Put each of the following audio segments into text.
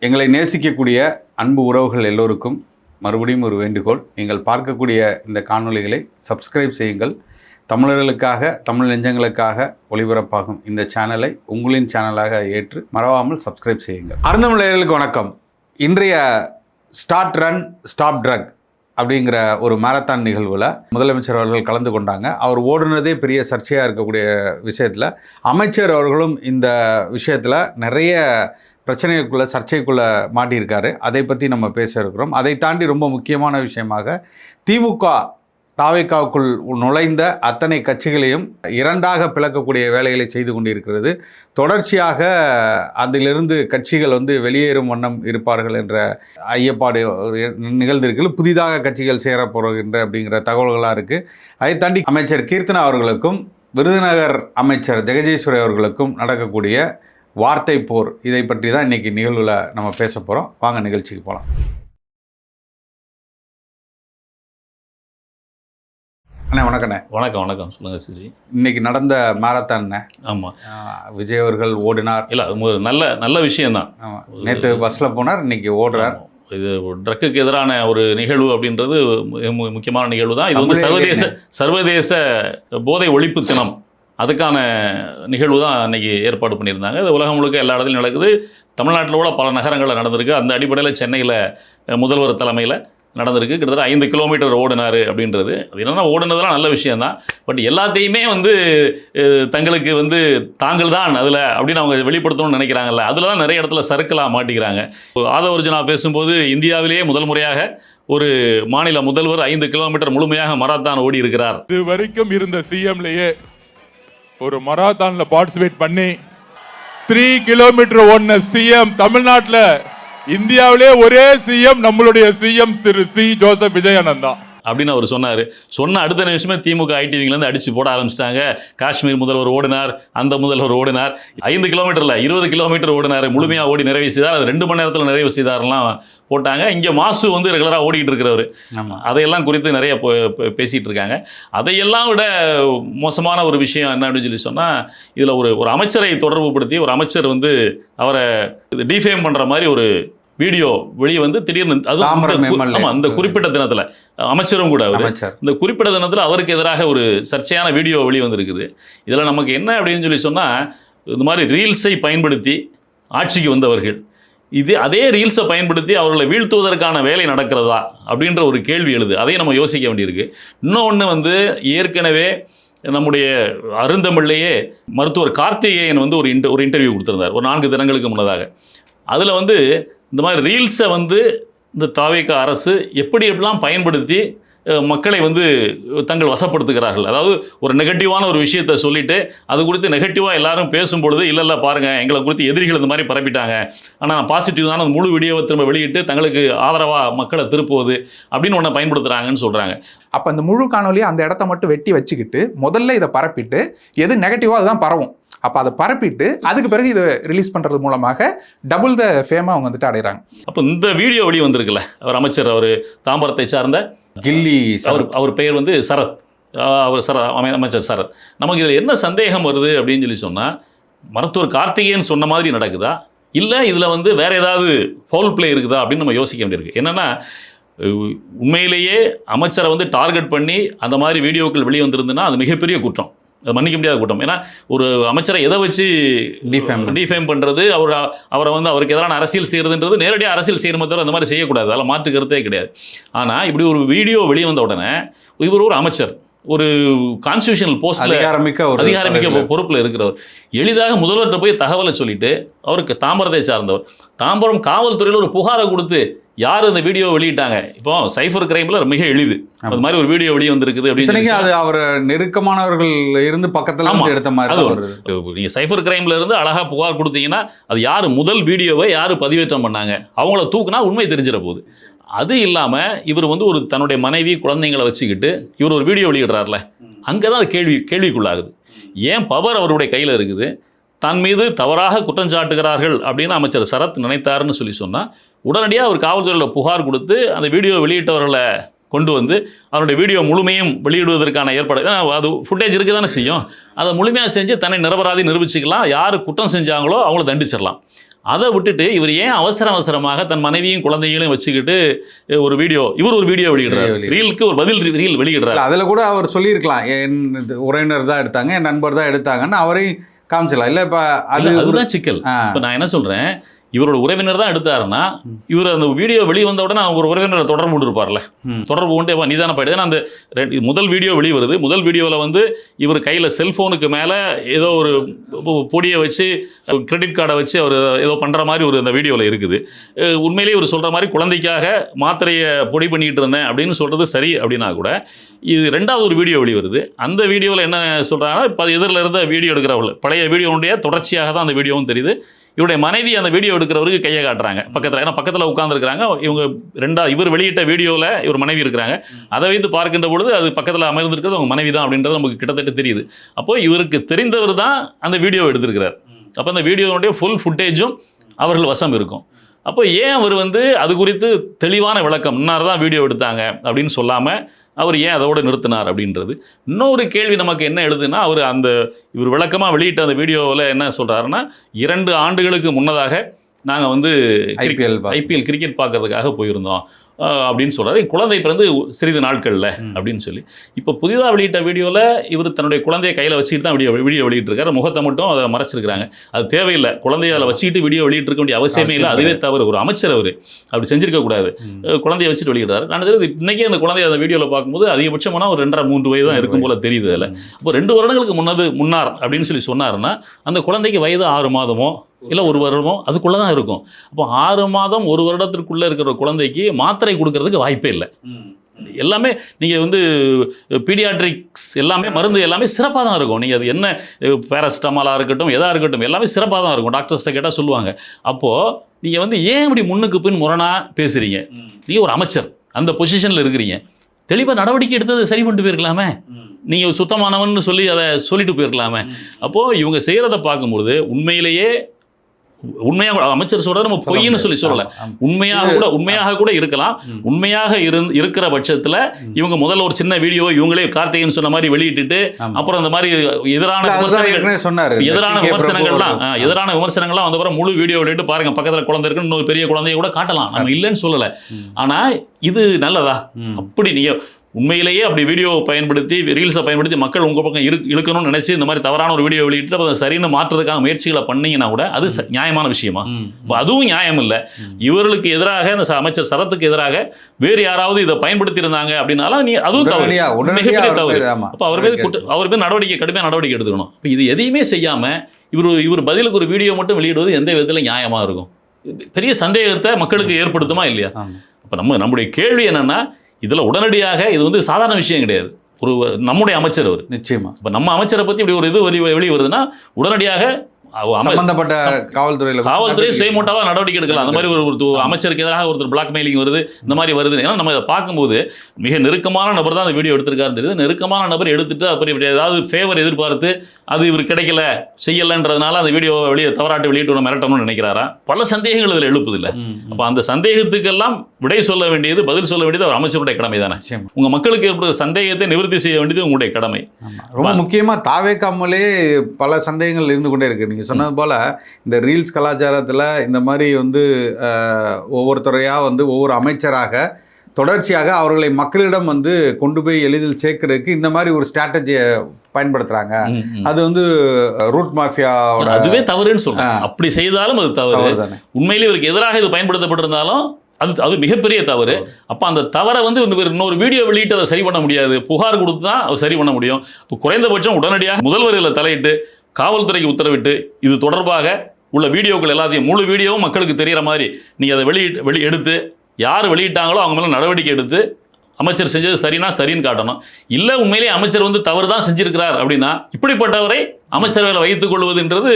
எங்களை நேசிக்கக்கூடிய அன்பு உறவுகள் எல்லோருக்கும் மறுபடியும் ஒரு வேண்டுகோள். நீங்கள் பார்க்கக்கூடிய இந்த காணொளிகளை சப்ஸ்கிரைப் செய்யுங்கள். தமிழர்களுக்காக, தமிழ் நெஞ்சங்களுக்காக ஒளிபரப்பாகும் இந்த சேனலை உங்களின் சேனலாக ஏற்று மறவாமல் சப்ஸ்கிரைப் செய்யுங்கள். அருந்தமிழர்களுக்கு வணக்கம். இன்றைய ஸ்டார்ட் ரன் ஸ்டாப் ட்ரக் அப்படிங்கிற ஒரு மாரத்தான் நிகழ்வில் முதலமைச்சர் அவர்கள் கலந்து கொண்டாங்க. அவர் ஓடுனதே பெரிய சர்ச்சையாக இருக்கக்கூடிய விஷயத்தில் அமைச்சர் அவர்களும் இந்த விஷயத்தில் நிறைய பிரச்சனைக்குள்ளே சர்ச்சைக்குள்ளே மாட்டியிருக்காரு. அதை பற்றி நம்ம பேச இருக்கிறோம். அதை தாண்டி ரொம்ப முக்கியமான விஷயமாக திமுக தாவேக்காவுக்குள் நுழைந்த அத்தனை கட்சிகளையும் இரண்டாக பிளக்கக்கூடிய வேலைகளை செய்து கொண்டிருக்கிறது. தொடர்ச்சியாக அதிலிருந்து கட்சிகள் வெளியேறும் வண்ணம் இருப்பார்கள் என்ற ஐயப்பாடு நிகழ்ந்திருக்கிறது. புதிதாக கட்சிகள் சேரப்போகின்ற அப்படிங்கிற தகவல்களாக இருக்குது. அதை தாண்டி அமைச்சர் கீர்த்தனா அவர்களுக்கும் விருதுநகர் அமைச்சர் ஜெகதீஸ்வரி அவர்களுக்கும் நடக்கக்கூடிய வார்த்தை போர், இதை பற்றி தான் இன்றைக்கி நிகழ்வில் நம்ம பேச போகிறோம். வாங்க நிகழ்ச்சிக்கு போகலாம். அண்ணே வணக்கண்ணே. வணக்கம் வணக்கம். சொல்லுங்கள் சிஜி. இன்னைக்கு நடந்த மாரத்தான்ண்ணே. ஆமாம், விஜய் அவர்கள் ஓடினார். இல்லை ஒரு நல்ல விஷயந்தான். ஆமாம், நேற்று பஸ்ஸில் போனார், இன்னைக்கு ஓடுறார். இது ட்ரக்குக்கு எதிரான ஒரு நிகழ்வு அப்படின்றது முக்கியமான நிகழ்வு தான். இது சர்வதேச போதை ஒழிப்பு தினம், அதுக்கான நிகழ்வு தான் அன்றைக்கி ஏற்பாடு பண்ணியிருந்தாங்க. இது உலகம் முழுக்க எல்லா இடத்துலையும் நடக்குது. தமிழ்நாட்டில் கூட பல நகரங்களில் நடந்திருக்கு. அந்த அடிப்படையில் சென்னையில் முதல்வர் தலைமையில் நடந்திருக்கு. கிட்டத்தட்ட 5 கிலோமீட்டர் ஓடினார் அப்படின்றது. அது என்னென்னா ஓடுனதெல்லாம் நல்ல விஷயந்தான். பட் எல்லாத்தையுமே தங்களுக்கு தாங்கள் தான் அதில் அப்படின்னு அவங்க வெளிப்படுத்தணும்னு நினைக்கிறாங்கல்ல, அதில் தான் நிறைய இடத்துல சறுக்கலாக மாட்டிக்கிறாங்க. ஆதவர்ஜுனா பேசும்போது இந்தியாவிலேயே முதல் முறையாக ஒரு மாநில முதல்வர் 5 கிலோமீட்டர் முழுமையாக மராத்தான் ஓடி இருக்கிறார். இது வரைக்கும் இருந்த சிஎம்லேயே ஒரு மராத்தான்ல பார்ட்டிசிபேட் பண்ணி 3 கிலோமீட்டர் ஓடின சிஎம் தமிழ்நாட்டில், இந்தியாவிலே ஒரே சிஎம் நம்மளுடைய சிஎம் திரு சி ஜோசப் விஜயானந்தா அப்படின்னு அவர் சொன்ன அடுத்த நிமிஷமே திமுக ஐடிவிங்கிலேருந்து அடித்து போட ஆரம்பிச்சிட்டாங்க. காஷ்மீர் முதல்வர் ஓடினார், அந்த முதல்வர் ஓடினார், 5 கிலோமீட்டரில் 20 கிலோமீட்டர் ஓடினார், முழுமையாக ஓடி நிறைவு செய்தார், அது 2 மணி நேரத்தில் நிறைவு செய்தார்லாம் போட்டாங்க. இங்கே மாசு ரெகுலராக ஓடிக்கிட்டு இருக்கிறவர், அதையெல்லாம் குறித்து நிறைய பேசிகிட்டு இருக்காங்க. அதையெல்லாம் விட மோசமான ஒரு விஷயம் என்ன அப்படின்னு சொல்லி சொன்னால், இதில் ஒரு அமைச்சரை தொடர்பு படுத்தி ஒரு அமைச்சர் அவரை டிஃபேம் பண்ணுற மாதிரி ஒரு வீடியோ வெளியே திடீர்னு, அது அந்த குறிப்பிட்ட தினத்தில் அமைச்சரும் கூட இந்த குறிப்பிட்ட தினத்தில் அவருக்கு எதிராக ஒரு சர்ச்சையான வீடியோ வெளியே வந்திருக்குது. இதில் நமக்கு என்ன அப்படின்னு சொல்லி சொன்னால், இந்த மாதிரி ரீல்ஸை பயன்படுத்தி ஆட்சிக்கு வந்தவர்கள் அதே ரீல்ஸை பயன்படுத்தி அவர்களை வீழ்த்துவதற்கான வேலை நடக்கிறதா அப்படின்ற ஒரு கேள்வி எழுது. அதையும் நம்ம யோசிக்க வேண்டியிருக்கு. இன்னொன்று ஏற்கனவே நம்முடைய அருந்தமிழ்லேயே மருத்துவர் கார்த்திகேயன் ஒரு இன்டர்வியூ கொடுத்துருந்தார் ஒரு 4 தினங்களுக்கு முன்னதாக. அதில் இந்த மாதிரி ரீல்ஸை இந்த தாவேகா அரசு எப்படியெல்லாம் பயன்படுத்தி மக்களை தங்கள் வசப்படுத்துகிறார்கள். அதாவது ஒரு நெகட்டிவான ஒரு விஷயத்தை சொல்லிவிட்டு அது குறித்து நெகட்டிவாக எல்லாரும் பேசும்பொழுது, இல்லை பாருங்கள் எங்களை குறித்து எதிரிகள் இந்த மாதிரி பரப்பிட்டாங்க, ஆனால் நான் பாசிட்டிவ் தானே முழு வீடியோவை திரும்ப வெளியிட்டு தங்களுக்கு ஆதரவாக மக்களை திருப்புவது அப்படின்னு ஒன்றை பயன்படுத்துகிறாங்கன்னு சொல்கிறாங்க. அப்போ அந்த முழு காணொலியை அந்த இடத்த மட்டும் வெட்டி வச்சுக்கிட்டு முதல்ல இதை பரப்பிட்டு எது நெகட்டிவாக அதுதான் பரவும். அப்போ அதை பரப்பிட்டு அதுக்கு பிறகு இதை ரிலீஸ் பண்ணுறது மூலமாக டபுள் த ஃபேமாக அவங்க அடைகிறாங்க. அப்போ இந்த வீடியோ வெளியே வந்திருக்குல்ல, அவர் அமைச்சர், அவர் தாம்பரத்தை சார்ந்த கில்லி, அவர் பெயர் சரத், அவர் அமைச்சர் சரத். நமக்கு இதில் என்ன சந்தேகம் வருது அப்படின்னு சொல்லி சொன்னால், மருத்துவர் கார்த்திகேயன் சொன்ன மாதிரி நடக்குதா, இல்லை இதில் வேறு ஏதாவது ஃபவுல் பிளே இருக்குதா அப்படின்னு நம்ம யோசிக்க வேண்டியிருக்கு. என்னென்னா, உண்மையிலேயே அமைச்சரை டார்கெட் பண்ணி அந்த மாதிரி வீடியோக்கள் வெளியே வந்திருந்துன்னா அது மிகப்பெரிய குற்றம், அது மன்னிக்க முடியாத கூட்டம். ஏன்னா ஒரு அமைச்சரை எதை வச்சு டிஃபேம் பண்ணுறது, அவரை அவருக்கு எதிரான அரசியல் செய்கிறதுன்றது நேரடியாக அரசியல் செய்கிற மாதிரி அந்த மாதிரி செய்யக்கூடாது, அதெல்லாம் மாற்று கருத்தே கிடையாது. ஆனால் இப்படி ஒரு வீடியோ வெளியே வந்த உடனே இவர் ஒரு அமைச்சர், ஒரு கான்ஸ்டியூஷனல் போஸ்ட்ல அதிகாரமிக்க பொறுப்பில் இருக்கிறவர், எளிதாக முதல்வர்கிட்ட போய் தகவலை சொல்லிட்டு, அவருக்கு தாம்பரத்தை சார்ந்தவர், தாம்பரம் காவல்துறையில் ஒரு புகாரை கொடுத்து யார் இந்த வீடியோ வெளியிட்டாங்க. இப்போ சைபர் கிரைம்ல மிக எளிது அது மாதிரி ஒரு வீடியோ வெளியே வந்திருக்குது அப்படின்னு, அது அவர் நெருக்கமானவர்கள் இருந்து பக்கத்துல எடுத்த மாதிரி. நீங்க சைபர் கிரைம்ல இருந்து அழகா புகார் கொடுத்தீங்கன்னா அது யார் முதல் வீடியோவை யார் பதிவேற்றம் பண்ணாங்க அவங்கள தூக்குனா உண்மை தெரிஞ்சிட போகுது. அது இல்லாமல் இவர் ஒரு தன்னுடைய மனைவி குழந்தைங்களை வச்சுக்கிட்டு இவர் ஒரு வீடியோ வெளியிடுறாருல, அங்கே தான் கேள்விக்குள்ளாகுது. ஏன் பவர் அவருடைய கையில் இருக்குது, தன் மீது தவறாக குற்றஞ்சாட்டுகிறார்கள் அப்படின்னு அமைச்சர் சரத் நினைத்தாருன்னு சொல்லி சொன்னால், உடனடியாக அவர் காவல்துறையில் புகார் கொடுத்து அந்த வீடியோ வெளியிட்டவர்களை கொண்டு அவருடைய வீடியோ முழுமையும் வெளியிடுவதற்கான ஏற்பாடு, அது ஃபுட்டேஜ் இருக்க தானே செய்யும், அதை முழுமையாக செஞ்சு தன்னை நிரபராதி நிரூபிச்சிக்கலாம். யார் குற்றம் செஞ்சாங்களோ அவங்கள தண்டிச்சிடலாம். அதை விட்டுட்டு இவர் ஏன் அவசரமாக தன் மனைவியும் குழந்தைகளையும் வச்சுக்கிட்டு ஒரு வீடியோ வெளியிடுறாரு, ரீலுக்கு ஒரு பதில் ரீல் வெளியிடுறாரு. அதில் கூட அவர் சொல்லியிருக்கலாம், என் உறவினர் தான் எடுத்தாங்க, என் நண்பர் தான் எடுத்தாங்கன்னு அவரையும் காமிச்சிடலாம். இல்லை இப்போ அதுதான் சிக்கல். இப்போ நான் என்ன சொல்கிறேன், இவரோட உறவினர் தான் எடுத்தாருன்னா இவர் அந்த வீடியோ வெளியே வந்த உடனே ஒரு உறவினரை தொடர்பு கொண்டு இருப்பார்ல, தொடர்பு கொண்டு நீதான போயிடுது. ஏன்னா அந்த முதல் வீடியோ வெளிவருது, முதல் வீடியோவில் வந்து இவர் கையில் செல்ஃபோனுக்கு மேலே ஏதோ ஒரு பொடியை வச்சு கிரெடிட் கார்டை வச்சு அவர் ஏதோ பண்ணுற மாதிரி ஒரு அந்த வீடியோவில் இருக்குது. உண்மையிலேயே இவர் சொல்கிற மாதிரி குழந்தைக்காக மாத்திரையை பொடி பண்ணிக்கிட்டு இருந்தேன் அப்படின்னு சொல்கிறது சரி அப்படின்னா கூட, இது ரெண்டாவது ஒரு வீடியோ வெளிவருது. அந்த வீடியோவில் என்ன சொல்கிறாங்கன்னா, இப்போ எதிரில் இருந்த வீடியோ எடுக்கிறவர்கள் பழைய வீடியோனுடைய தொடர்ச்சியாக தான் அந்த வீடியோவும் தெரியுது. இவருடைய மனைவி அந்த வீடியோ எடுக்கிறவருக்கு கையை காட்டுறாங்க பக்கத்தில், ஏன்னா பக்கத்தில் உட்காந்துருக்காங்க இவங்க. இவர் வெளியிட்ட வீடியோவில் இவர் மனைவி இருக்கிறாங்க. அதை வைத்து பார்க்கின்ற பொழுது அது பக்கத்தில் அமர்ந்திருக்கிறது அவங்க மனைவி தான் அப்படின்றது நமக்கு கிட்டத்தட்ட தெரியுது. அப்போ இவருக்கு தெரிந்தவர் தான் அந்த வீடியோ எடுத்திருக்கிறார். அப்போ அந்த வீடியோனுடைய ஃபுல் ஃபுட்டேஜும் அவர்கள் வசம் இருக்கும். அப்போ ஏன் அவர் வந்து அது குறித்து தெளிவான விளக்கம், இன்னார் தான் வீடியோ எடுத்தாங்க அப்படின்னு சொல்லாமல் அவர் ஏன் அதோடு நிறுத்தினார் அப்படின்றது. இன்னொரு கேள்வி நமக்கு என்ன எழுதுன்னா, இவர் விளக்கமாக வெளியிட்ட அந்த வீடியோவில் என்ன சொல்கிறாருன்னா, 2 ஆண்டுகளுக்கு முன்னதாக நாங்கள் வந்து ஐபிஎல் கிரிக்கெட் பார்க்கறதுக்காக போயிருந்தோம் அப்படின்னு சொல்கிறாரு. குழந்தை பிறந்து சிறிது நாட்களில் அப்படின்னு சொல்லி. இப்போ புதிதாக வெளியிட்ட வீடியோவில் இவர் தன்னுடைய குழந்தையை கையில் வச்சுக்கிட்டு தான் வீடியோ வெளியிட்டிருக்காரு. முகத்தை மட்டும் அதை மறைச்சிருக்கிறாங்க. அது தேவையில்லை. குழந்தையை அதில் வச்சுக்கிட்டு வீடியோ வெளியிட்டிருக்க வேண்டிய அவசியமே இல்லை. அதுவே தவறு. ஒரு அமைச்சர் அவர் அப்படி செஞ்சிருக்கக்கூடாது. குழந்தையை வச்சுட்டு வெளியிடுறாரு. நான் இன்றைக்கி அந்த குழந்தைய அந்த வீடியோவில் பார்க்கும்போது அதிகபட்சமான ஒரு 2.5-3 வயது தான் இருக்கும் போல தெரியுது. அதில் அப்போ 2 வருடங்களுக்கு முன்னார் அப்படின்னு சொல்லி சொன்னாருன்னா, அந்த குழந்தைக்கு வயது 6 மாதமோ இல்லை 1 வருடமோ அதுக்குள்ளே தான் இருக்கும். அப்போ 6 மாதம் 1 வருடத்திற்குள்ளே இருக்கிற குழந்தைக்கு மாத்திரை கொடுக்கறதுக்கு வாய்ப்பே இல்லை. எல்லாமே நீங்கள் வந்து பீடியாட்ரிக்ஸ் எல்லாமே மருந்து எல்லாமே சிறப்பாக தான் இருக்கும். நீங்கள் அது என்ன பேராசிட்டமாலாக இருக்கட்டும் எதாக இருக்கட்டும் எல்லாமே சிறப்பாக தான் இருக்கும். டாக்டர்ஸ்ட்டை கேட்டால் சொல்லுவாங்க. அப்போது நீங்கள் வந்து ஏன் இப்படி முன்னுக்கு பின் முரணாக பேசுகிறீங்க? நீங்கள் ஒரு அமைச்சர், அந்த பொசிஷனில் இருக்கிறீங்க, தெளிவாக நடவடிக்கை எடுத்தது சரி பண்ணிட்டு போயிருக்கலாமே. நீங்கள் சுத்தமானவன்னு சொல்லி அதை சொல்லிட்டு போயிருக்கலாமே. அப்போது இவங்க செய்கிறத பார்க்கும்பொழுது உண்மையாக அமைச்சர் சொல்றது நம்ம பொய்ன்னு சொல்லலை. உண்மையாக கூட இருக்கலாம். உண்மையாக இருக்கிற பட்சத்தில் இவங்க முதல்ல ஒரு சின்ன வீடியோ இவங்களே கார்த்திகேயன் சொன்ன மாதிரி வெளியிட்டுட்டு அப்புறம் அந்த மாதிரி எதிரான விமர்சனங்கள்லாம் வந்த அப்புறம் முழு வீடியோ வெளியிட்டு பாருங்க பக்கத்தில் குழந்தை இருக்குன்னு இன்னொரு பெரிய குழந்தைய கூட காட்டலாம். நம்ம இல்லைன்னு சொல்லலை. ஆனால் இது நல்லதா? அப்படி நீங்கள் உண்மையிலேயே அப்படி வீடியோ பயன்படுத்தி ரீல்ஸை பயன்படுத்தி மக்கள் உங்கள் பக்கம் இழுக்கணும்னு நினைச்சு இந்த மாதிரி தவறான ஒரு வீடியோ வெளியிட்டு அதை சரின்னு மாற்றுறதுக்கான முயற்சிகளை பண்ணீங்கன்னா கூட அது நியாயமான விஷயமா? அதுவும் நியாயம் இல்லை. இவர்களுக்கு எதிராக இந்த அமைச்சர் சரத்துக்கு எதிராக வேறு யாராவது இதை பயன்படுத்தி இருந்தாங்க அப்படின்னாலும் அதுவும் தவறு, மிகப்பெரிய தவறு. அப்போ அவர் பேர் கடுமையான நடவடிக்கை எடுத்துக்கணும். இப்போ இது எதையுமே செய்யாமல் இவர் பதிலுக்கு ஒரு வீடியோ மட்டும் வெளியிடுவது எந்த விதத்தில் நியாயமாக இருக்கும்? பெரிய சந்தேகத்தை மக்களுக்கு ஏற்படுத்துமா இல்லையா? அப்போ நம்முடைய கேள்வி என்னன்னா, இதில் உடனடியாக இது வந்து சாதாரண விஷயம் கிடையாது. நம்முடைய அமைச்சர் அவர் நிச்சயமா. இப்போ நம்ம அமைச்சரை பற்றி இப்படி ஒரு இது வெளியே வருதுன்னா உடனடியாக சம்பந்தப்பட்ட காவல்துறை சுயமோட்டாவாக நடவடிக்கை எடுக்கலாம். அந்த மாதிரி ஒரு அமைச்சருக்கு எதிராக ஒருத்தர் பிளாக்மெயிலிங் வருது, இந்த மாதிரி வருது. ஏன்னா நம்ம இதை பார்க்கும்போது மிக நெருக்கமான நபர் தான் அந்த வீடியோ எடுத்திருக்காருன்னு தெரியுது. நெருக்கமான நபர் எடுத்துட்டு அப்படி ஏதாவது ஃபேவர் எதிர்பார்த்து அது இவர் கிடைக்கல செய்யலைன்றதுனால அந்த வீடியோ தவறாட்டு வெளியிட்டு மிரட்டணும்னு நினைக்கிறாரா? பல சந்தேகங்கள் இதில் எழுப்புது இல்லை. அப்போ அந்த சந்தேகத்துக்கெல்லாம் விடை சொல்ல வேண்டியது, பதில் சொல்ல வேண்டியது ஒரு அமைச்சருடைய கடமை தானே. உங்க மக்களுக்கு ஏற்படுற சந்தேகத்தை நிவர்த்தி செய்ய வேண்டியது உங்களுடைய கடமை. ரொம்ப முக்கியமாக தாவேக்காமலே பல சந்தேகங்கள் இருந்து கொண்டே இருக்கு. நீங்கள் சொன்னது போல் இந்த ரீல்ஸ் கலாச்சாரத்தில் இந்த மாதிரி வந்து ஒவ்வொருத்தரையாக வந்து ஒவ்வொரு அமைச்சராக தொடர்ச்சியாக அவர்களை மக்களிடம் வந்து கொண்டு போய் எளிதில் சேர்க்கறதுக்கு இந்த மாதிரி ஒரு ஸ்ட்ராட்டஜியை பயன்படுத்துறாங்க. அது வந்து ரூட் மாஃபியாவோட அதுவே தவறுன்னு சொல்றேன். அப்படி செய்தாலும் அது தவறு. உண்மையிலேயே இவருக்கு எதிராக இது பயன்படுத்தப்பட்டிருந்தாலும் அது மிகப்பெரிய தவறு. அப்போ அந்த தவறை வந்து இன்னொரு வீடியோ வெளியிட்டு அதை சரி பண்ண முடியாது. புகார் கொடுத்து தான் அதை சரி பண்ண முடியும். இப்போ குறைந்தபட்சம் உடனடியாக முதல்வர் இதில் தலையிட்டு காவல்துறைக்கு உத்தரவிட்டு இது தொடர்பாக உள்ள வீடியோக்கள் எல்லாத்தையும் முழு வீடியோவும் மக்களுக்கு தெரிகிற மாதிரி நீங்கள் அதை எடுத்து யார் வெளியிட்டாங்களோ அவங்க மேலே நடவடிக்கை எடுத்து அமைச்சர் செஞ்சது சரினா சரின்னு காட்டணும். இல்லை உண்மையிலேயே அமைச்சர் வந்து தவறு தான் செஞ்சிருக்கிறார் அப்படின்னா இப்படிப்பட்டவரை அமைச்சர்களை வைத்துக் கொள்வதுன்றது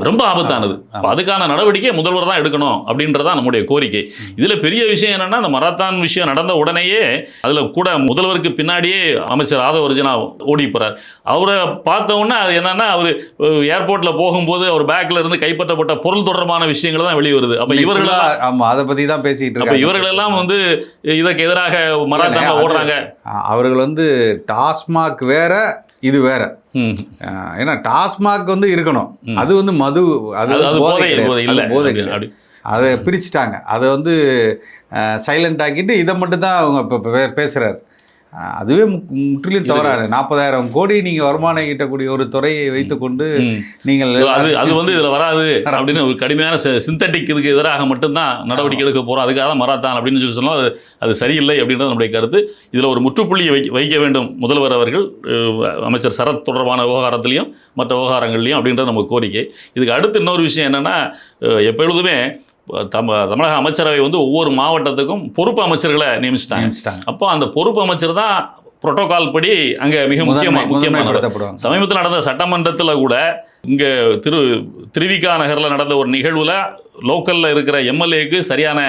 ரொம்ப ஆபத்தானது. அதுக்கான நடவடிக்கை முதல்வர் தான் எடுக்கணும் அப்படின்றதான் நம்முடைய கோரிக்கை. இதுல பெரிய விஷயம் என்னன்னா, அந்த மராத்தான் விஷயம் நடந்த உடனேயே அதுல கூட முதல்வருக்கு பின்னாடியே அமைச்சர் ஆதவ அர்ஜுனா ஓடி போறார். அவரை பார்த்த உடனே அது என்னன்னா, அவர் ஏர்போர்ட்ல போகும்போது அவர் பேக்ல இருந்து கைப்பற்றப்பட்ட பொருள் தொடர்பான விஷயங்கள் தான் வெளியே வருது. அப்ப இவர்கள் அதை பத்தி தான் பேசிட்டு இருக்காங்க. இவர்கள் எல்லாம் வந்து இதற்கு எதிராக மராத்தான்ல ஓடுறாங்க. அவர்கள் வந்து டாஸ்மாக் வேற இது வேற. ஏன்னா டாஸ்மாக் வந்து இருக்கணும், அது வந்து மது, அது போதை இல்லை, போதை கிடையாது. அதை பிரிச்சுட்டாங்க, அதை வந்து சைலண்ட் ஆக்கிட்டு இதை மட்டும்தான் அவங்க இப்போ பேசுகிறாரு. அதுவே முற்றிலும் தவறாது. 40,000 கோடி நீங்கள் வருமானம் ஈட்டக்கூடிய ஒரு துறையை வைத்துக்கொண்டு நீங்கள் அது வந்து இதில் வராது அப்படின்னு ஒரு கடுமையான சிந்தட்டிக் இதுக்கு எதிராக மட்டும்தான் நடவடிக்கை எடுக்க போகிறோம், அதுக்காக தான் மராத்தான் அப்படின்னு சொல்லி சொன்னால் அது சரியில்லை அப்படின்றது நம்முடைய கருத்து. இதில் ஒரு முற்றுப்புள்ளியை வைக்க வேண்டும் முதல்வர் அவர்கள், அமைச்சர் சரத் தொடர்பான விவகாரத்திலையும் மற்ற விவகாரங்கள்லையும் அப்படின்றது நம்ம கோரிக்கை. இதுக்கு அடுத்து இன்னொரு விஷயம் என்னென்னா, எப்பொழுதுமே தமிழக அமைச்சரவை வந்து ஒவ்வொரு மாவட்டத்துக்கும் பொறுப்பு அமைச்சர்களை நியமிச்சிட்டாங்க. அப்போ அந்த பொறுப்பு அமைச்சர் தான் புரோட்டோகால் படி அங்கே மிக முக்கியமான. சமீபத்தில் நடந்த சட்டமன்றத்தில் கூட இங்கே திருவிகா நகரில் நடந்த ஒரு நிகழ்வில் லோக்கலில் இருக்கிற எம்எல்ஏக்கு சரியான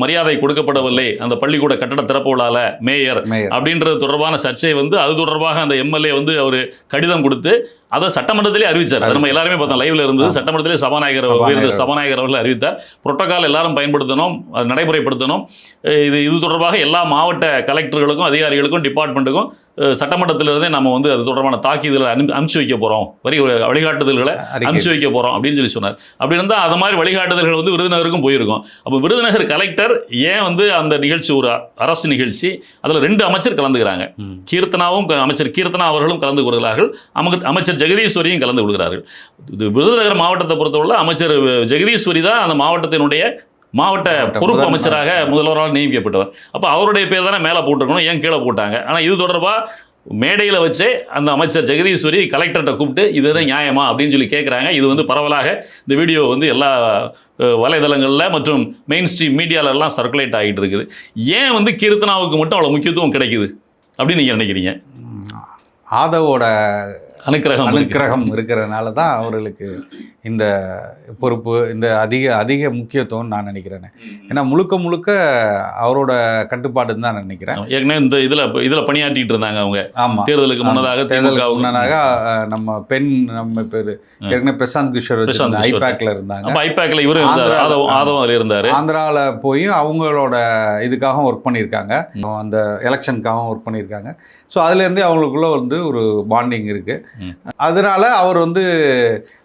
மரியாதை கொடுக்கப்படவில்லை அந்த பள்ளிக்கூட கட்டட திறப்பு விழாவில் மேயர் அப்படின்றது தொடர்பான சர்ச்சை வந்து அது தொடர்பாக அந்த எம்எல்ஏ வந்து அவர் கடிதம் கொடுத்து அதை சட்டமன்றத்திலே அறிவித்தார். நம்ம எல்லாருமே பார்த்தோம், லைவ்ல இருந்தது. சட்டமன்றத்திலே சபாநாயகர் அவர்கள் அறிவித்தார். புரோட்டோகால் எல்லாரும் பயன்படுத்தணும், அது நடைமுறைப்படுத்தணும். இது தொடர்பாக எல்லா மாவட்ட கலெக்டர்களுக்கும் அதிகாரிகளுக்கும் டிபார்ட்மெண்ட்டுக்கும் சட்டமன்றத்திலிருந்தே நம்ம வந்து அது தொடர்பான தாக்கீதுகளை அனுப்பிச்சு வைக்க போகிறோம், வழிகாட்டுதல்களை அனுப்பிச்சு வைக்க போகிறோம் அப்படின்னு சொல்லி சொன்னார். அப்படி இருந்தால் அது மாதிரி வழிகாட்டுதல்கள் வந்து விருதுநகருக்கும் போயிருக்கும். அப்போ விருதுநகர் கலெக்டர் ஏன் வந்து அந்த நிகழ்ச்சி ஒரு அரசு நிகழ்ச்சி, அதில் 2 அமைச்சர் கலந்துக்கிறாங்க. அமைச்சர் கீர்த்தனா அவர்களும் கலந்து கொள்கிறார்கள், அமைச்சர் ஜெகதீஸ்வரியும் கலந்து கொள்கிறார்கள். இது விருதுநகர் மாவட்டத்தை பொறுத்தவரை அமைச்சர் ஜெகதீஸ்வரி தான் அந்த மாவட்டத்தினுடைய மாவட்ட பொறுப்பு அமைச்சராக முதல்வரால் நியமிக்கப்பட்டவர். அப்போ அவருடைய பேர் தானே மேலே போட்டிருக்கணும், ஏன் கீழே போட்டாங்க? ஆனால் இது தொடர்பாக மேடையில் வச்சே அந்த அமைச்சர் ஜெகதீஸ்வரி கலெக்டர்கிட்ட கூப்பிட்டு இதுதான் நியாயமா அப்படின்னு சொல்லி கேட்குறாங்க. இது வந்து பரவலாக இந்த வீடியோ வந்து எல்லா வலைதளங்களில் மற்றும் மெயின் ஸ்ட்ரீம் மீடியாலெல்லாம் சர்க்குலேட் ஆகிட்டு இருக்குது. ஏன் வந்து கீர்த்தனாவுக்கு மட்டும் அவ்வளோ முக்கியத்துவம் கிடைக்குது அப்படின்னு நீங்கள் நினைக்கிறீங்க? ஆதவோட அனுக்கிரகம் இருக்கிறதுனால தான் அவர்களுக்கு இந்த பொறுப்பு, இந்த அதிக முக்கியத்துவம் நான் நினைக்கிறேன். ஏன்னா முழுக்க அவரோட கட்டுப்பாடுன்னு தான் நினைக்கிறேன். ஏற்கனவே இந்த இதில் பணியாற்றிட்டு இருந்தாங்க அவங்க. ஆமாம், தேர்தலுக்கு முன்னதாக நம்ம பேர் ஏற்கனவே பிரசாந்த் கிஷோர் ஐபேக்ல இருந்தாங்க. ஐபேக்ல இவரு ஆதவம் இருந்தார். ஆந்திராவில் போய் அவங்களோட இதுக்காகவும் ஒர்க் பண்ணியிருக்காங்க, அந்த எலெக்ஷனுக்காகவும் ஒர்க் பண்ணியிருக்காங்க. ஸோ அதுலேருந்தே அவங்களுக்குள்ள வந்து ஒரு பாண்டிங் இருக்குது. அதனால அவர் வந்து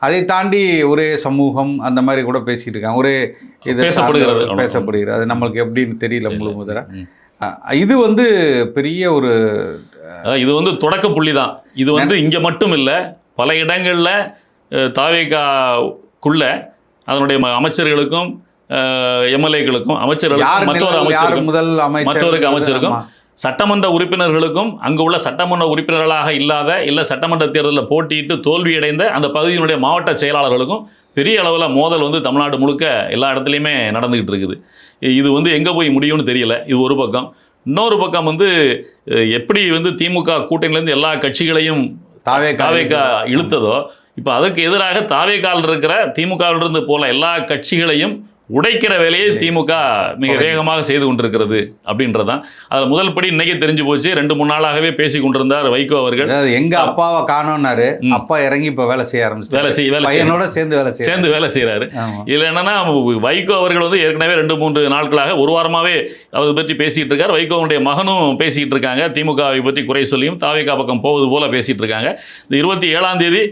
அதை தாண்டி ஒரே சமூகம் அந்த மாதிரி கூட பேசிட்டு இருக்காங்க, ஒரே இது பேசப்படுகிறது. அது நம்மளுக்கு எப்படின்னு தெரியல முழு முதல்ல. இது வந்து பெரிய ஒரு இது வந்து தொடக்க புள்ளி தான். இது வந்து இங்கே மட்டும் இல்லை, பல இடங்களில் தாவேகாக்குள்ள அதனுடைய அமைச்சர்களுக்கும் எம்எல்ஏக்களுக்கும் அமைச்சருக்கும் சட்டமன்ற உறுப்பினர்களுக்கும் அங்கு உள்ள சட்டமன்ற உறுப்பினர்களாக இல்லாத இல்லை சட்டமன்ற தேர்தலில் போட்டியிட்டு தோல்வியடைந்த அந்த பகுதியினுடைய மாவட்ட செயலாளர்களுக்கும் பெரிய அளவில் மோதல் வந்து தமிழ்நாடு முழுக்க எல்லா இடத்துலையுமே நடந்துக்கிட்டு இருக்குது. இது வந்து எங்கே போய் முடியும்னு தெரியல. இது ஒரு பக்கம். இன்னொரு பக்கம் வந்து எப்படி வந்து திமுக கூட்டணியிலேருந்து எல்லா கட்சிகளையும் தாவேகா இழுத்ததோ, இப்போ அதுக்கு எதிராக தாவேகாவில் இருக்கிற திமுகவிலிருந்து போல எல்லா கட்சிகளையும் உடைக்கிற வேலையை திமுக மிக வேகமாக செய்து கொண்டிருக்கிறது அப்படின்றதான். அதில் முதல் படி இன்னைக்கு தெரிஞ்சு போச்சு. 2-3 நாளாகவே பேசி கொண்டிருந்தார் வைகோ அவர்கள். எங்க அப்பாவை காணோம்னாரு, அப்பா இறங்கி இப்போ வேலை செய்ய ஆரம்பிச்சு பையனோட சேர்ந்து வேலை செய்யறாரு. இதுல என்னன்னா, வைகோ அவர்கள் வந்து ஏற்கனவே 2-3 நாட்களாக ஒரு வாரமாவே அதை பற்றி பேசிட்டு இருக்காரு. வைகோவுடைய மகனும் பேசிட்டு இருக்காங்க, திமுகவை பற்றி குறை சொல்லியும் தாவேகா பக்கம் போவது போல பேசிட்டு இருக்காங்க. இந்த 27ஆம் தேதி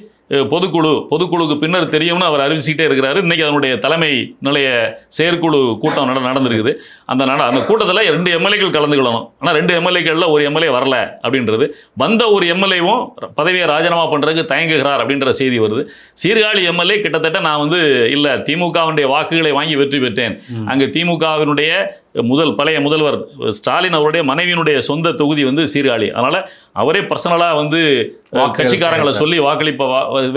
பொதுக்குழுக்கு பின்னர் தெரியும்னு அவர் அறிவிச்சுக்கிட்டே இருக்கிறாரு. இன்றைக்கி அதனுடைய தலைமை நிலைய செயற்குழு கூட்டம் நடந்திருக்குது. அந்த கூட்டத்தில் 2 எம்எல்ஏக்கள் கலந்துக்கணும். ஆனால் 2 எம்எல்ஏக்களில் ஒரு எம்எல்ஏ வரல அப்படின்றது. வந்த ஒரு எம்எல்ஏவும் பதவியை ராஜினாமா பண்ணுறதுக்கு தயங்குகிறார் அப்படின்ற செய்தி வருது. சீர்காழி எம்எல்ஏ கிட்டத்தட்ட நான் வந்து இல்லை திமுகவினுடைய வாக்குகளை வாங்கி வெற்றி பெற்றேன், அங்கே திமுகவினுடைய பழைய முதல்வர் ஸ்டாலின் அவருடைய மனைவியினுடைய சொந்த தொகுதி வந்து சீர்காழி, அதனால் அவரே பர்சனலாக வந்து கட்சிக்காரங்களை சொல்லி வாக்களிப்ப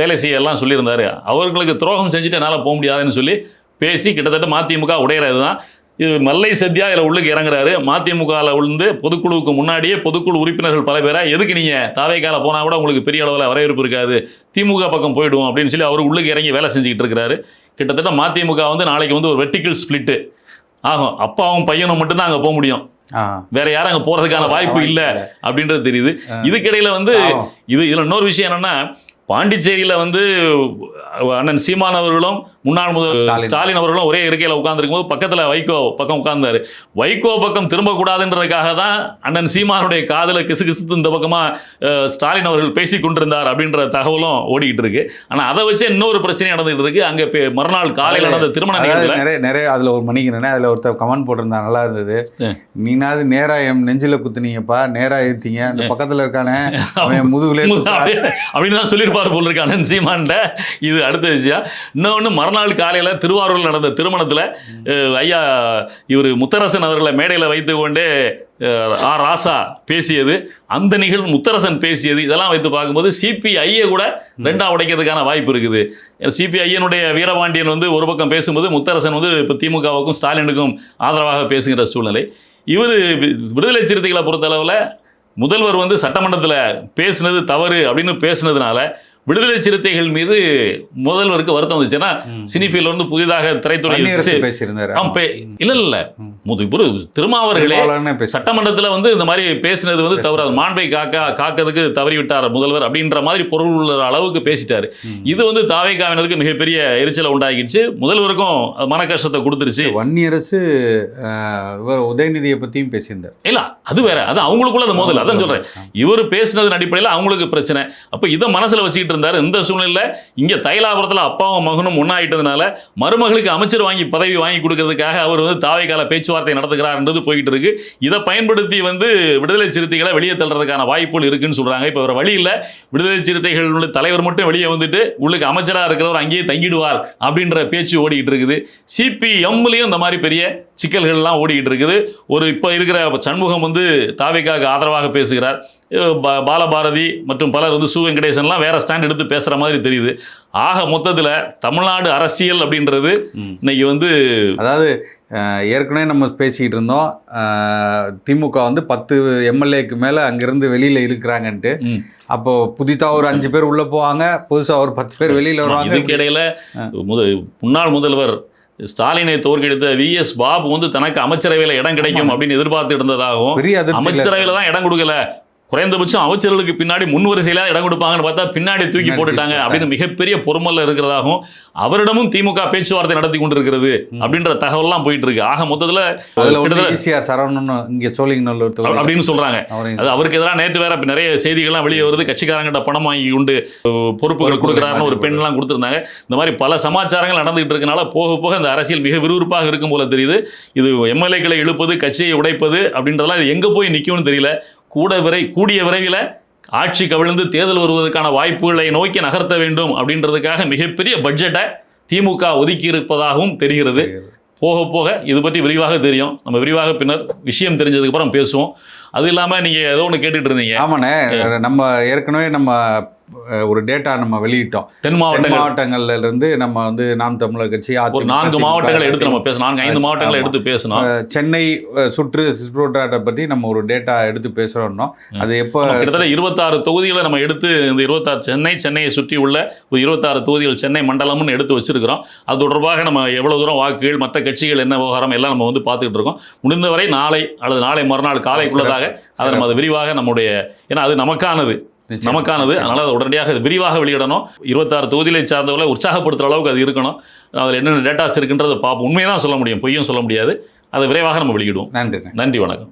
வேலை செய்ய எல்லாம் சொல்லியிருந்தாரு. அவர்களுக்கு துரோகம் செஞ்சுட்டு என்னால் போக முடியாதுன்னு சொல்லி பேசி கிட்டத்தட்ட மதிமுக உடையிறது தான் இது. மல்லை சத்யா இதில் உள்ளுக்கு இறங்குறாரு. மதிமுகவில் விழுந்து பொதுக்குழுவுக்கு முன்னாடியே பொதுக்குழு உறுப்பினர்கள் பல பேரை எதுக்கு நீங்கள் தாவேகால போனால் கூட உங்களுக்கு பெரிய அளவில் வரவேற்பு இருக்காது, திமுக பக்கம் போயிடுவோம் அப்படின்னு சொல்லி அவர் உள்ளுக்கு இறங்கி வேலை செஞ்சுக்கிட்டு இருக்கிறாரு. கிட்டத்தட்ட மதிமுக வந்து நாளைக்கு வந்து ஒரு வெர்டிக்கல் ஸ்பிளிட்டு ஆகும். அப்பாவும் பையனும் மட்டும்தான் அங்கே போக முடியும், வேற யாரும் அங்கே போகிறதுக்கான வாய்ப்பு இல்லை அப்படின்றது தெரியுது. இதுக்கிடையில் வந்து இதில் இன்னொரு விஷயம் என்னென்னா, பாண்டிச்சேரியில் வந்து அண்ணன் சீமான் அவர்களும் முன்னாள் முதல்வர் ஸ்டாலின் அவர்களும் ஒரே இருக்கையில் உட்கார்ந்துருக்கும் போது பக்கத்தில் வைகோ பக்கம் உட்கார்ந்தாரு. வைகோ பக்கம் திரும்பக்கூடாதுன்றதுக்காக தான் அண்ணன் சீமானுடைய காதல கிசுகிசுத்து இந்த பக்கமாக ஸ்டாலின் அவர்கள் பேசி கொண்டிருந்தார் அப்படின்ற தகவலும் ஓடிக்கிட்டு இருக்கு. ஆனால் அதை வச்சு இன்னொரு பிரச்சனை நடந்துகிட்டு இருக்கு. அங்கே மறுநாள் காலையில் நடந்த திருமண நிகழ்ச்சியில் நிறைய அதில் ஒரு மணிக்கிறேன். அதில் ஒருத்தர் கமெண்ட் போட்டிருந்தா நல்லா இருந்தது. நீனாவது நேரா என் நெஞ்சில குத்துனீங்கப்பா, நேரா ஏற்றிங்க, அந்த பக்கத்தில் இருக்கானே அவன் முதுகுலே அப்படின்னு தான் சொல்லியிருப்பார் போல் இருக்கு அண்ணன் சீமான்ட்ட. இது அடுத்த விஷயம். இன்னொன்று மறுநாள் காலையில் திருவாரூரில் நடந்த திருமணத்தில் ஐயா இவர் முத்தரசன் அவர்களை மேடையில் வைத்து கொண்டே ராசா பேசியது, அந்த நிகழ்வு முத்தரசன் பேசியது, இதெல்லாம் வைத்து பார்க்கும்போது சிபிஐயை கூட ரெண்டா உடைக்கிறதுக்கான வாய்ப்பு இருக்குது. சிபிஐயனுடைய வீரபாண்டியன் வந்து ஒரு பக்கம் பேசும்போது முத்தரசன் வந்து இப்போ திமுகவுக்கும் ஸ்டாலினுக்கும் ஆதரவாக பேசுகிற சூழ்நிலை. இவர் விடுதலை சிறுத்தைகளை பொறுத்தளவில் முதல்வர் வந்து சட்டமன்றத்தில் பேசுனது தவறு அப்படின்னு பேசுனதுனால விடுதலை சிறுத்தைகள் மீது முதல்வருக்கு வருத்தம் வந்துச்சு. ஏன்னா சினிஃபீல்ட் வந்து புதிதாக திரைத்துறை இல்ல திருமாவர்களே சட்டமன்றத்தில் வந்து இந்த மாதிரி பேசினது வந்து தவறு, மாண்பை காக்கிறதுக்கு தவறிவிட்டார் முதல்வர் அப்படின்ற மாதிரி பொருள் உள்ள அளவுக்கு பேசிட்டாரு. இது வந்து தாவேகாவினருக்கு மிகப்பெரிய எரிச்சலை உண்டாகிடுச்சு, முதல்வருக்கும் மன கஷ்டத்தை கொடுத்துருச்சு. வன்னியரசு உதயநிதியை பத்தியும் பேசியிருந்தார். இல்ல அது வேற, அது அவங்களுக்குள்ள அது முதல்ல அதான் சொல்றேன். இவர் பேசினதன் அடிப்படையில் அவங்களுக்கு பிரச்சனை. அப்ப இதை மனசுல வச்சுக்கிட்டு இருந்தாரு. இந்த சூழ்நிலையில் இங்க தைலாபுரத்தில் அப்பாவும் மகனும் ஒன்னாயிட்டதுனால மருமகளுக்கு அமைச்சர் பதவி வாங்கி கொடுக்கறதுக்காக அவர் வந்து தாவேகால பேச்சுவார்த்தை நடத்துகிறார் என்றது போயிட்டு இருக்கு. இதை பயன்படுத்தி வந்து விடுதலை சிறுத்தைகளை வெளியே தள்ளுறதுக்கான வாய்ப்புகள் இருக்குன்னு சொல்றாங்க. இப்போ வேற வழி இல்லை, விடுதலை சிறுத்தைகளுடைய தலைவர் மட்டும் வெளியே வந்துட்டு உள்ளுக்கு அமைச்சராக இருக்கிறவர் அங்கேயே தங்கிடுவார் அப்படின்ற பேச்சு ஓடிக்கிட்டு இருக்குது. சிபிஎம்லையும் இந்த மாதிரி பெரிய சிக்கல்கள்லாம் ஓடிக்கிட்டு இருக்குது. ஒரு இப்போ இருக்கிற சண்முகம் வந்து தாவேகாவுக்கு ஆதரவாக பேசுகிறார். பாலபாரதி மற்றும் பலர் வந்து சு வெங்கடேசன்லாம் வேற ஸ்டாண்ட் எடுத்து பேசுற மாதிரி தெரியுது. ஆக மொத்தத்தில் தமிழ்நாடு அரசியல் அப்படின்றது இன்னைக்கு வந்து, அதாவது ஏற்கனவே நம்ம பேசிக்கிட்டு இருந்தோம், திமுக வந்து 10 எம்எல்ஏக்கு மேலே அங்கிருந்து வெளியில் இருக்கிறாங்கன்ட்டு. அப்போ புதிதாக ஒரு 5 பேர் உள்ளே போவாங்க, புதுசாக ஒரு 10 பேர் வெளியில் வருவாங்க. இதுக்கு இடையில முன்னாள் முதல்வர் ஸ்டாலினை தோற்கடித்த VS பாபு வந்து தனக்கு அமைச்சரவையில் இடம் கிடைக்கும் அப்படின்னு எதிர்பார்த்து இருந்ததாகவும், அமைச்சரவையில் தான் இடம் கொடுக்கல, குறைந்தபட்சம் அமைச்சர்களுக்கு பின்னாடி முன்வரிசையில இடம் கொடுப்பாங்கன்னு பார்த்தா பின்னாடி தூக்கி போட்டுட்டாங்க அப்படின்னு மிகப்பெரிய பொறுமல்ல இருக்கிறதாகவும், அவரிடமும் திமுக பேச்சுவார்த்தை நடத்தி கொண்டிருக்கிறது அப்படின்ற தகவல்லாம் போயிட்டு இருக்கு. ஆக மொத்தத்தில் அப்படின்னு சொல்றாங்க. அது அவருக்கு எதிராக நேற்று வேற நிறைய செய்திகள்லாம் வெளியே வருது. கட்சிக்காரங்கிட்ட பணம் வாங்கி கொண்டு பொறுப்புகள் கொடுக்குறாருன்னு ஒரு பெண்லாம் கொடுத்துருந்தாங்க. இந்த மாதிரி பல சமாச்சாரங்கள் நடந்துகிட்டு இருக்கனால போக போக இந்த அரசியல் மிக விறுவிறுப்பாக இருக்கும் போல தெரியுது. இது எம்எல்ஏக்களை இழுப்பது, கட்சியை உடைப்பது அப்படின்றதெல்லாம் இது எங்க போய் நிற்கும்னு தெரியல. கூடிய விரைவில் ஆட்சி கவிழ்ந்து தேர்தல் வருவதற்கான வாய்ப்புகளை நோக்கி நகர்த்த வேண்டும் அப்படின்றதுக்காக மிகப்பெரிய பட்ஜெட்டை திமுக ஒதுக்கி இருப்பதாகவும் தெரிகிறது. போக போக இது பற்றி விரிவாக தெரியும். நம்ம விரிவாக பின்னர் விஷயம் தெரிஞ்சதுக்கு அப்புறம் பேசுவோம். அது இல்லாமல் நீங்கள் ஏதோ ஒன்று கேட்டுட்டு இருந்தீங்க. ஆமாண்ணே, நம்ம ஏற்கனவே நம்ம ஒரு டேட்டா நம்ம வெளியிட்டோம். தென் மாவட்டங்கள்ல இருந்து நம்ம வந்து நாம் தமிழர் கட்சி ஒரு 4 மாவட்டங்களை எடுத்து நம்ம பேசணும். 5 மாவட்டங்களை எடுத்து பேசணும். சென்னை சுற்றுவட்டாரத்தை பற்றி நம்ம ஒரு டேட்டா எடுத்து பேசுறோம்னோ, அது எப்போ கிட்டத்தட்ட 26 தொகுதிகளை நம்ம எடுத்து இந்த 26 சென்னையை சுற்றி உள்ள ஒரு 26 தொகுதிகள் சென்னை மண்டலம்னு எடுத்து வச்சிருக்கிறோம். அது தொடர்பாக நம்ம எவ்வளவு தூரம் வாக்குகள், மற்ற கட்சிகள் என்ன விவகாரம் எல்லாம் நம்ம வந்து பார்த்துக்கிட்டு இருக்கோம். முடிந்தவரை நாளை அல்லது நாளை மறுநாள் காலைக்குள்ளதாக அதை நம்ம அது விரிவாக நம்முடைய, ஏன்னா அது நமக்கானது, அதனால அதை உடனடியாக விரிவாக வெளியிடணும். 26 தொகுதிகளை சார்ந்தவர்களை உற்சாகப்படுத்துகிற அளவுக்கு அது இருக்கணும். அதில் என்னென்ன டேட்டாஸ் இருக்குன்றதை பார்ப்போம். உண்மையை தான் சொல்ல முடியும், பொய்யும் சொல்ல முடியாது. அதை விரைவாக நம்ம வெளியிடுவோம். நன்றி, வணக்கம்.